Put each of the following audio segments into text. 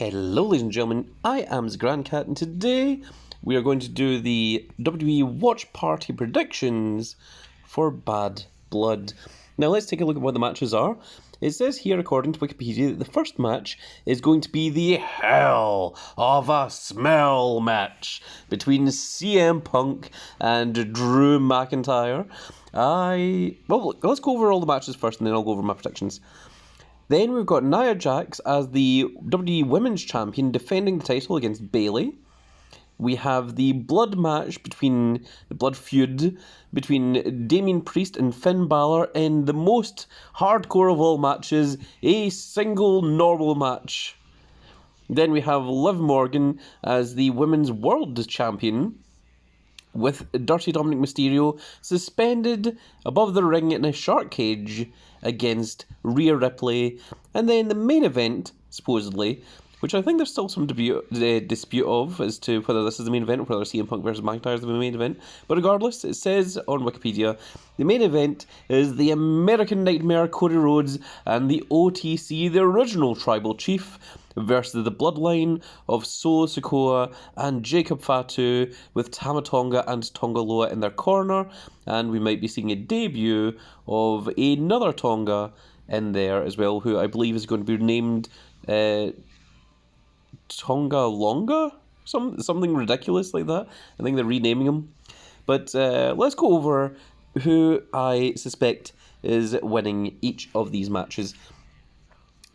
Hello, ladies and gentlemen, I am the Grand Cat, and today we are going to do the WWE Watch Party predictions for Bad Blood. Now, let's take a look at what the matches are. It says here, according to Wikipedia, that the first match is going to be the Hell of a Smell match between CM Punk and Drew McIntyre. Let's go over all the matches first, and then I'll go over my predictions. Then we've got Nia Jax as the WWE Women's Champion defending the title against Bayley. We have the blood feud between Damian Priest and Finn Balor in the most hardcore of all matches, a single normal match. Then we have Liv Morgan as the Women's World Champion, with Dirty Dominic Mysterio suspended above the ring in a shark cage against Rhea Ripley. And then the main event, supposedly, which I think there's still some dispute of as to whether this is the main event or whether CM Punk versus McIntyre is the main event. But regardless, it says on Wikipedia, the main event is the American Nightmare Cody Rhodes and the OTC, the original Tribal Chief, versus the Bloodline of Solo Sikoa and Jacob Fatu, with Tama Tonga and Tonga Loa in their corner. And we might be seeing a debut of another Tonga in there as well, who I believe is going to be named Tonga Longa? Something ridiculous like that. I think they're renaming him. But let's go over who I suspect is winning each of these matches.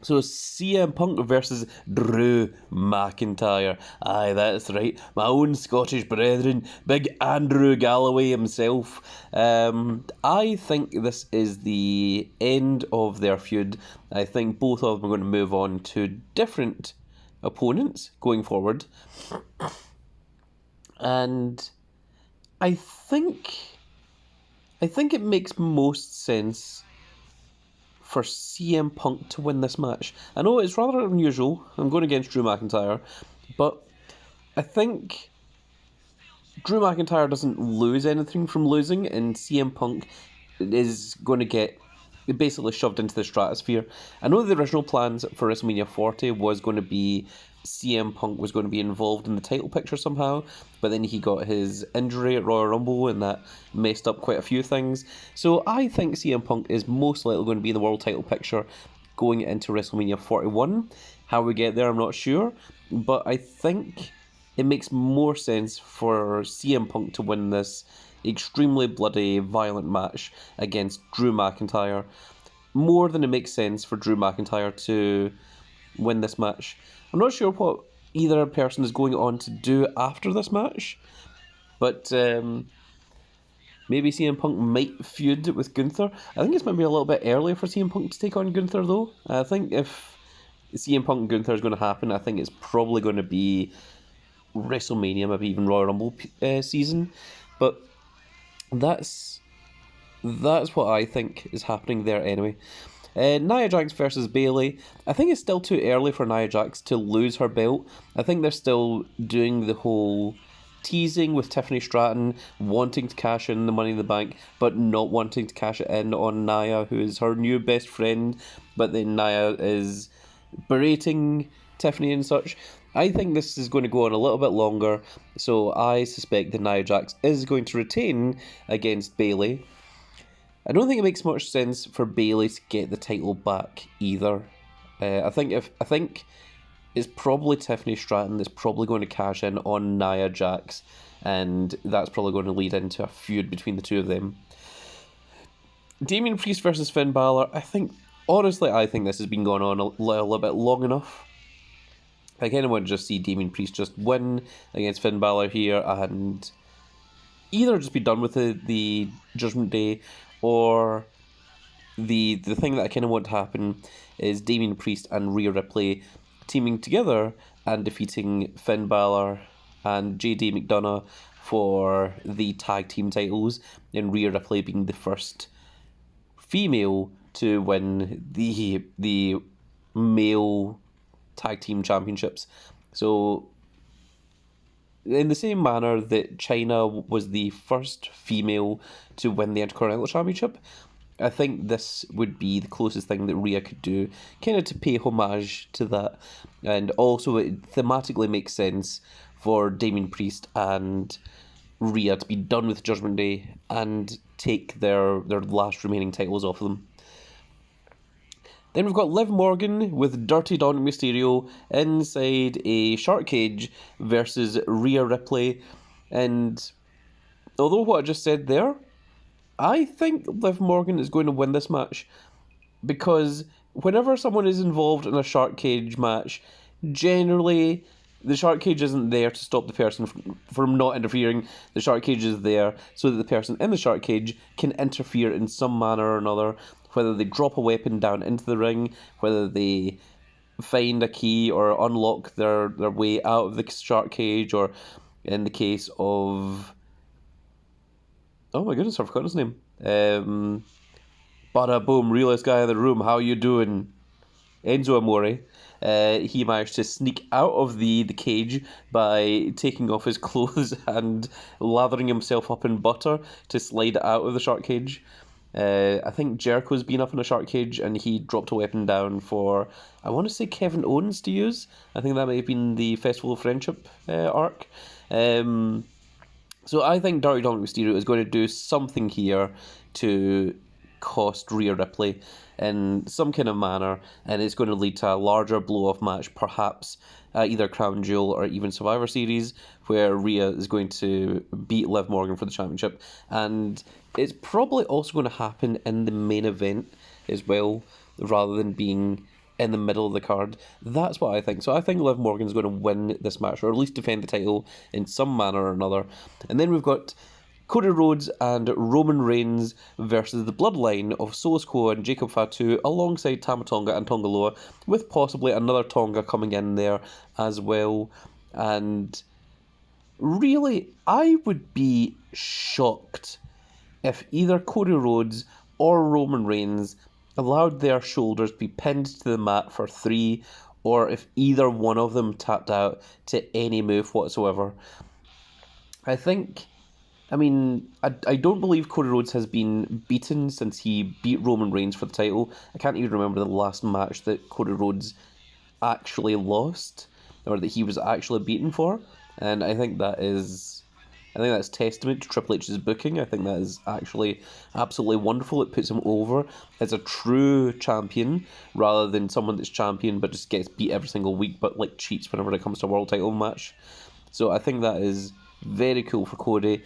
So CM Punk versus Drew McIntyre. Aye, that's right. My own Scottish brethren, Big Andrew Galloway himself. I think this is the end of their feud. I think both of them are going to move on to different opponents going forward. And I think it makes most sense for CM Punk to win this match. I know it's rather unusual. I'm going against Drew McIntyre, but I think Drew McIntyre doesn't lose anything from losing, and CM Punk is going to get basically shoved into the stratosphere. I know the original plans for WrestleMania 40 was going to be CM Punk was going to be involved in the title picture somehow, but then he got his injury at Royal Rumble and that messed up quite a few things. So I think CM Punk is most likely going to be in the world title picture going into WrestleMania 41. How we get there, I'm not sure, but I think it makes more sense for CM Punk to win this extremely bloody, violent match against Drew McIntyre, more than it makes sense for Drew McIntyre to win this match. I'm not sure what either person is going on to do after this match, but maybe CM Punk might feud with Gunther. I think it's maybe a little bit early for CM Punk to take on Gunther, though. I think if CM Punk and Gunther is going to happen, I think it's probably going to be WrestleMania, maybe even Royal Rumble season. But that's what I think is happening there anyway. Nia Jax versus Bayley. I think it's still too early for Nia Jax to lose her belt. I think they're still doing the whole teasing with Tiffany Stratton, wanting to cash in the Money in the Bank, but not wanting to cash it in on Nia, who is her new best friend. But then Nia is berating Tiffany and such. I think this is going to go on a little bit longer, so I suspect that Nia Jax is going to retain against Bayley. I don't think it makes much sense for Bayley to get the title back either. I think it's probably Tiffany Stratton that's probably going to cash in on Nia Jax, and that's probably going to lead into a feud between the two of them. Damian Priest versus Finn Balor. Honestly, I think this has been going on a little bit long enough. I kind of want to just see Damian Priest just win against Finn Balor here and either just be done with the Judgment Day, or the thing that I kind of want to happen is Damian Priest and Rhea Ripley teaming together and defeating Finn Balor and JD McDonough for the tag team titles, and Rhea Ripley being the first female to win the male tag team championships. So in the same manner that Chyna was the first female to win the Intercontinental Championship, I think this would be the closest thing that Rhea could do, kind of to pay homage to that. And also, it thematically makes sense for Damien Priest and Rhea to be done with Judgment Day and take their last remaining titles off them. Then we've got Liv Morgan with Dirty Dominic Mysterio inside a shark cage versus Rhea Ripley. And although what I just said there, I think Liv Morgan is going to win this match, because whenever someone is involved in a shark cage match, generally the shark cage isn't there to stop the person from not interfering. The shark cage is there so that the person in the shark cage can interfere in some manner or another, whether they drop a weapon down into the ring, whether they find a key or unlock their way out of the shark cage, or in the case of... Oh my goodness, I've forgotten his name. Bada boom, realest guy in the room, how you doing? Enzo Amore. He managed to sneak out of the cage by taking off his clothes and lathering himself up in butter to slide out of the shark cage. I think Jericho's been up in a shark cage and he dropped a weapon down for, I want to say, Kevin Owens to use. I think that may have been the Festival of Friendship arc. So I think Dirty Dominic Mysterio is going to do something here to cost Rhea Ripley in some kind of manner, and it's going to lead to a larger blow-off match, perhaps at either Crown Jewel or even Survivor Series, where Rhea is going to beat Liv Morgan for the championship. And it's probably also going to happen in the main event as well, rather than being in the middle of the card. That's what I think. So I think Liv Morgan's going to win this match, or at least defend the title in some manner or another. And then we've got Cody Rhodes and Roman Reigns versus the bloodline of Solo Sikoa and Jacob Fatu alongside Tama Tonga and Tonga Loa, with possibly another Tonga coming in there as well. And really, I would be shocked if either Cody Rhodes or Roman Reigns allowed their shoulders to be pinned to the mat for 3, or if either one of them tapped out to any move whatsoever. I don't believe Cody Rhodes has been beaten since he beat Roman Reigns for the title. I can't even remember the last match that Cody Rhodes actually lost, or that he was actually beaten for. And I think that's testament to Triple H's booking. I think that is actually absolutely wonderful. It puts him over as a true champion, rather than someone that's champion but just gets beat every single week, but like cheats whenever it comes to a world title match. So I think that is very cool for Cody.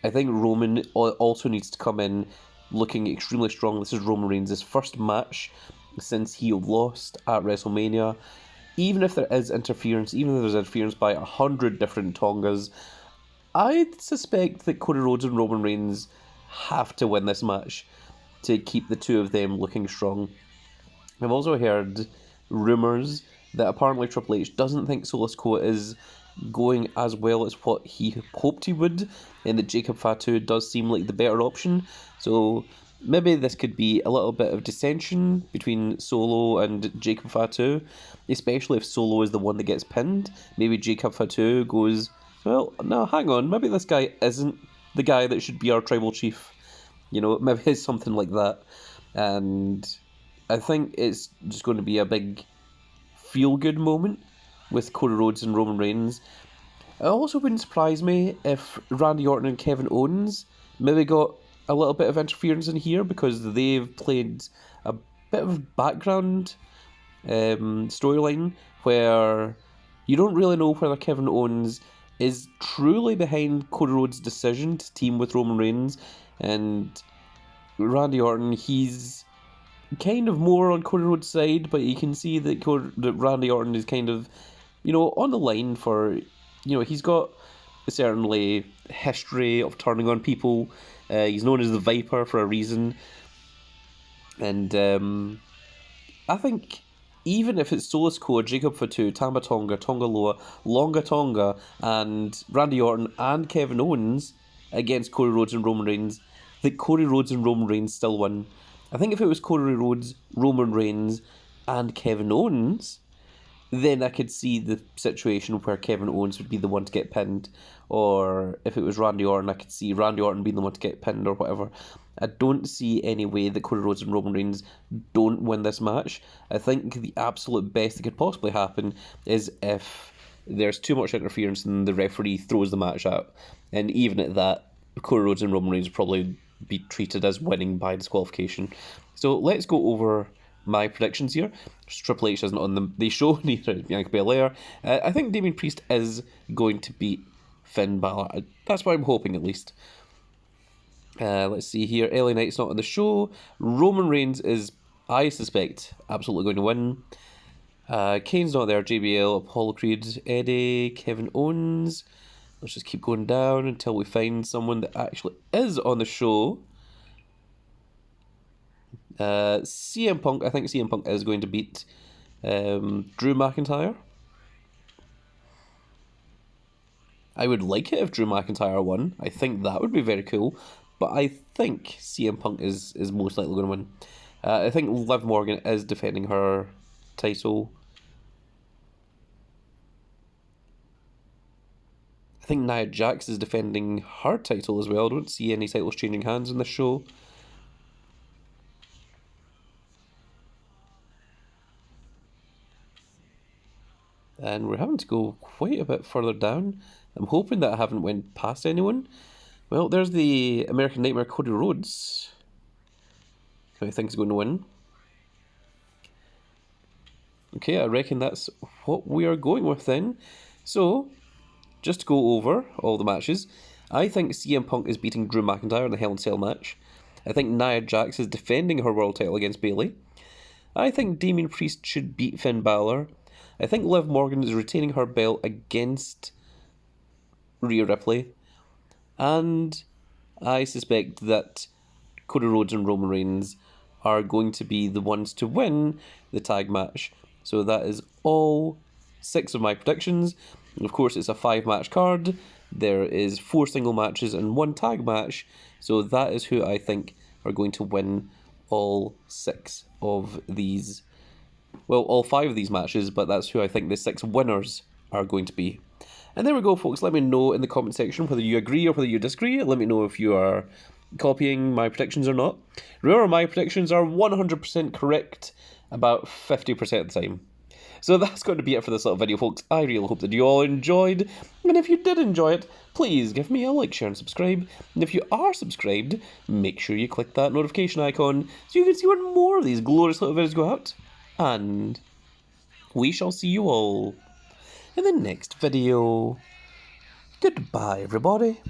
I think Roman also needs to come in looking extremely strong. This is Roman Reigns' first match since he lost at WrestleMania. Even if there is interference, even if there's interference by 100 different Tongas, I suspect that Cody Rhodes and Roman Reigns have to win this match to keep the two of them looking strong. I've also heard rumours that apparently Triple H doesn't think Solo Sikoa is going as well as what he hoped he would, and that Jacob Fatu does seem like the better option. So maybe this could be a little bit of dissension between Solo and Jacob Fatu, especially if Solo is the one that gets pinned. Maybe Jacob Fatu goes, well, no, hang on, maybe this guy isn't the guy that should be our tribal chief. Maybe it's something like that. And I think it's just going to be a big feel-good moment with Cody Rhodes and Roman Reigns. It also wouldn't surprise me if Randy Orton and Kevin Owens maybe got a little bit of interference in here, because they've played a bit of background storyline where you don't really know whether Kevin Owens is truly behind Cody Rhodes' decision to team with Roman Reigns, and Randy Orton, he's kind of more on Cody Rhodes' side, but you can see that Randy Orton is kind of, on the line for, he's got certainly history of turning on people. He's known as the Viper for a reason. And I think even if it's Solo Sikoa, Jacob Fatu, Tama Tonga, Tonga Loa, Longa Tonga, and Randy Orton and Kevin Owens against Cody Rhodes and Roman Reigns, that Cody Rhodes and Roman Reigns still win. I think if it was Cody Rhodes, Roman Reigns, and Kevin Owens, then I could see the situation where Kevin Owens would be the one to get pinned. Or if it was Randy Orton, I could see Randy Orton being the one to get pinned or whatever. I don't see any way that Cody Rhodes and Roman Reigns don't win this match. I think the absolute best that could possibly happen is if there's too much interference and the referee throws the match out. And even at that, Cody Rhodes and Roman Reigns will probably be treated as winning by disqualification. So let's go over my predictions here. Triple H isn't on the show, neither is Bianca Belair. I think Damian Priest is going to beat Finn Balor. That's what I'm hoping, at least. Let's see here. LA Knight's not on the show. Roman Reigns is, I suspect, absolutely going to win. Kane's not there. JBL, Apollo Creed, Eddie, Kevin Owens. Let's just keep going down until we find someone that actually is on the show. CM Punk. I think CM Punk is going to beat Drew McIntyre. I would like it if Drew McIntyre won. I think that would be very cool. But I think CM Punk is most likely going to win. I think Liv Morgan is defending her title. I think Nia Jax is defending her title as well. I don't see any titles changing hands in this show. And we're having to go quite a bit further down. I'm hoping that I haven't went past anyone. Well, there's the American Nightmare Cody Rhodes, who I think is going to win. Okay, I reckon that's what we are going with then. So, just to go over all the matches, I think CM Punk is beating Drew McIntyre in the Hell in a Cell match. I think Nia Jax is defending her world title against Bayley. I think Damian Priest should beat Finn Balor. I think Liv Morgan is retaining her belt against Rhea Ripley. And I suspect that Cody Rhodes and Roman Reigns are going to be the ones to win the tag match. So that is all 6 of my predictions. Of course, it's a 5-match card. There is 4 single matches and 1 tag match. So that is who I think are going to win all 6 of these. Well, all 5 of these matches, but that's who I think the 6 winners are going to be. And there we go, folks. Let me know in the comment section whether you agree or whether you disagree. Let me know if you are copying my predictions or not. Remember, my predictions are 100% correct about 50% of the time. So that's going to be it for this little video, folks. I really hope that you all enjoyed. And if you did enjoy it, please give me a like, share, and subscribe. And if you are subscribed, make sure you click that notification icon so you can see when more of these glorious little videos go out. And we shall see you all in the next video. Goodbye, everybody.